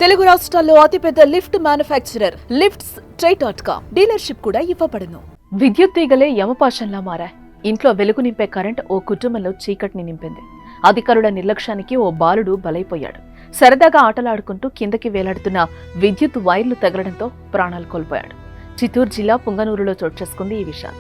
తెలుగు రాష్ట్రాల్లో అతిపెద్ద lift manufacturer lifts ట్రై.com dealership కూడా ఇవ్వబడును. విద్యుత్ తీగలే యమపాశంలా మారాయి. ఇంట్లో వెలుగు నింపే కరెంట్ ఓ కుటుంబంలో చీకటిని నింపింది. అధికారుల నిర్లక్ష్యానికి ఓ బాలుడు బలైపోయాడు. సరదాగా ఆటలాడుకుంటూ కిందకి వేలాడుతున్న విద్యుత్ వైర్లు తగలడంతో ప్రాణాలు కోల్పోయాడు. చిత్తూరు జిల్లా పుంగనూరులో చోటు చేసుకుంది ఈ విషయం.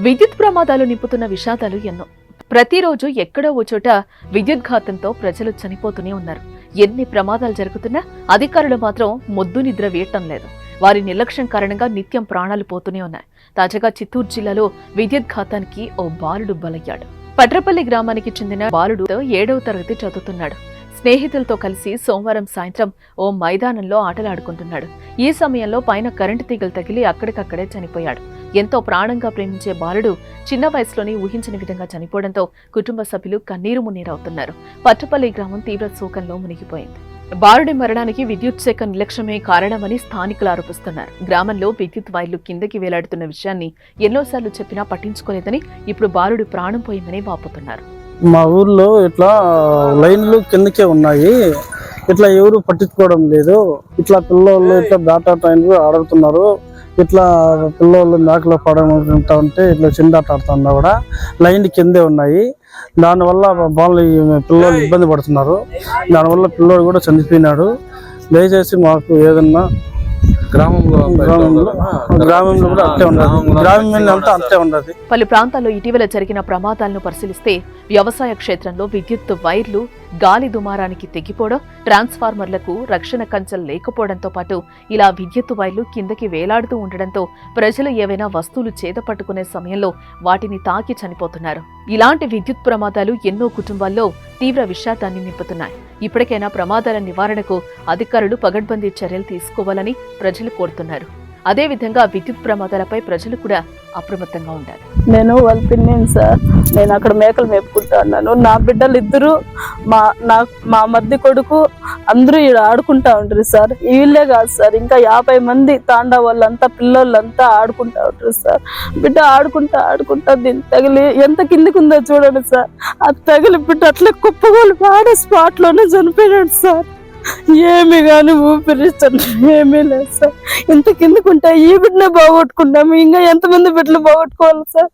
విద్యుత్ ప్రమాదాలు నింపుతున్న విషాదాలు ఎన్నో. ప్రతిరోజు ఎక్కడో ఓ చోట విద్యుత్ ఘాతంతో ప్రజలు చనిపోతూనే ఉన్నారు. ఎన్ని ప్రమాదాలు జరుగుతున్నా అధికారులు మాత్రం మొద్దు నిద్ర వేయటం లేదు. వారి నిర్లక్ష్యం కారణంగా నిత్యం ప్రాణాలు పోతూనే ఉన్నాయి. తాజాగా చిత్తూరు జిల్లాలో విద్యుత్ ఘాతానికి ఓ బాలుడు బలయ్యాడు. పట్రపల్లి గ్రామానికి చెందిన బాలుడు 7వ తరగతి చదువుతున్నాడు. స్నేహితులతో కలిసి సోమవారం సాయంత్రం ఓ మైదానంలో ఆటలాడుకుంటున్నాడు. ఈ సమయంలో పైన కరెంటు తీగలు తగిలి అక్కడికక్కడే చనిపోయాడు. ఎంతో ప్రాణంగా ప్రేమించే బాలుడు చిన్న వయసులోనే ఊహించిన విధంగా చనిపోవడంతో కుటుంబ సభ్యులు కన్నీరు మున్నీరవుతున్నారు. పట్రపల్లి గ్రామం తీవ్ర శోకంలో మునిగిపోయింది. బాలుడి మరణానికి విద్యుత్ శాఖ నిర్లక్ష్యమే కారణమని స్థానికులు ఆరోపిస్తున్నారు. గ్రామంలో విద్యుత్ వైర్లు కిందకి వేలాడుతున్న విషయాన్ని ఎన్నోసార్లు చెప్పినా పట్టించుకోలేదని, ఇప్పుడు బాలుడి ప్రాణం పోయిందని వాపోతున్నారు. మా ఊర్లో ఇట్లా లైన్లు కిందకే ఉన్నాయి, ఇట్లా ఎవరు పట్టించుకోవడం లేదు. ఇట్లా పిల్లలు ఇట్లా బ్యాటా ట్రైన్లు ఆడుతున్నారు. ఇట్లా పిల్లలు మేకలు పడతా ఉంటే ఇట్లా చిందాట ఆడుతున్నా కూడా లైన్ కిందే ఉన్నాయి. దానివల్ల వాళ్ళు పిల్లలు ఇబ్బంది పడుతున్నారు. దానివల్ల పిల్లలు కూడా చనిపోయినాడు. దయచేసి మాకు ఏదన్నా గ్రామంలో కూడా అంతే ఉండదు. గ్రామీణ అంతా అంతే ఉండదు. పలు ప్రాంతాల్లో ఇటీవల జరిగిన ప్రమాదాలను పరిశీలిస్తే వ్యవసాయ క్షేత్రంలో విద్యుత్ వైర్లు గాలి దుమారానికి తెగిపోవడం, ట్రాన్స్ఫార్మర్లకు రక్షణ కంచెలు లేకపోవడంతో పాటు ఇలా విద్యుత్ వైర్లు కిందకి వేలాడుతూ ఉండడంతో ప్రజలు ఏవైనా వస్తువులు చేతపట్టుకునే సమయంలో వాటిని తాకి చనిపోతున్నారు. ఇలాంటి విద్యుత్ ప్రమాదాలు ఎన్నో కుటుంబాల్లో తీవ్ర విషాదాన్ని నింపుతున్నాయి. ఇప్పటికైనా ప్రమాదాల నివారణకు అధికారులు పగడ్బందీ చర్యలు తీసుకోవాలని ప్రజలు కోరుతున్నారు. అదేవిధంగా విద్యుత్ ప్రమాదాలపై ప్రజలు కూడా అప్రమత్తంగా ఉండాలి. నేను వాళ్ళ పిన్నిని సార్, నేను అక్కడ మేకలు మేపుకుంటా ఉన్నాను. నా బిడ్డలు ఇద్దరు, మా మధ్య కొడుకు అందరూ ఇక్కడ ఆడుకుంటా ఉంటారు సార్. వీళ్ళే కాదు సార్, ఇంకా 50 మంది తాండా వాళ్ళంతా పిల్లలంతా ఆడుకుంటా ఉంటారు సార్. బిడ్డ ఆడుకుంటా దీన్ని తగిలి ఎంత కిందికి ఉందో చూడండి సార్. అది తగిలి బిడ్డ అట్లా కుప్పగోలు ఆడే స్పాట్ లోనే చనిపోయాడు సార్. ఏమి కానీ ఊపిరిస్తుంది ఏమీ లేదు సార్. ఇంత కిందకుంటే ఈ బిడ్డనే బాగొట్టుకుంటాము, ఇంకా ఎంతమంది బిడ్డలు బాగొట్టుకోవాలి సార్.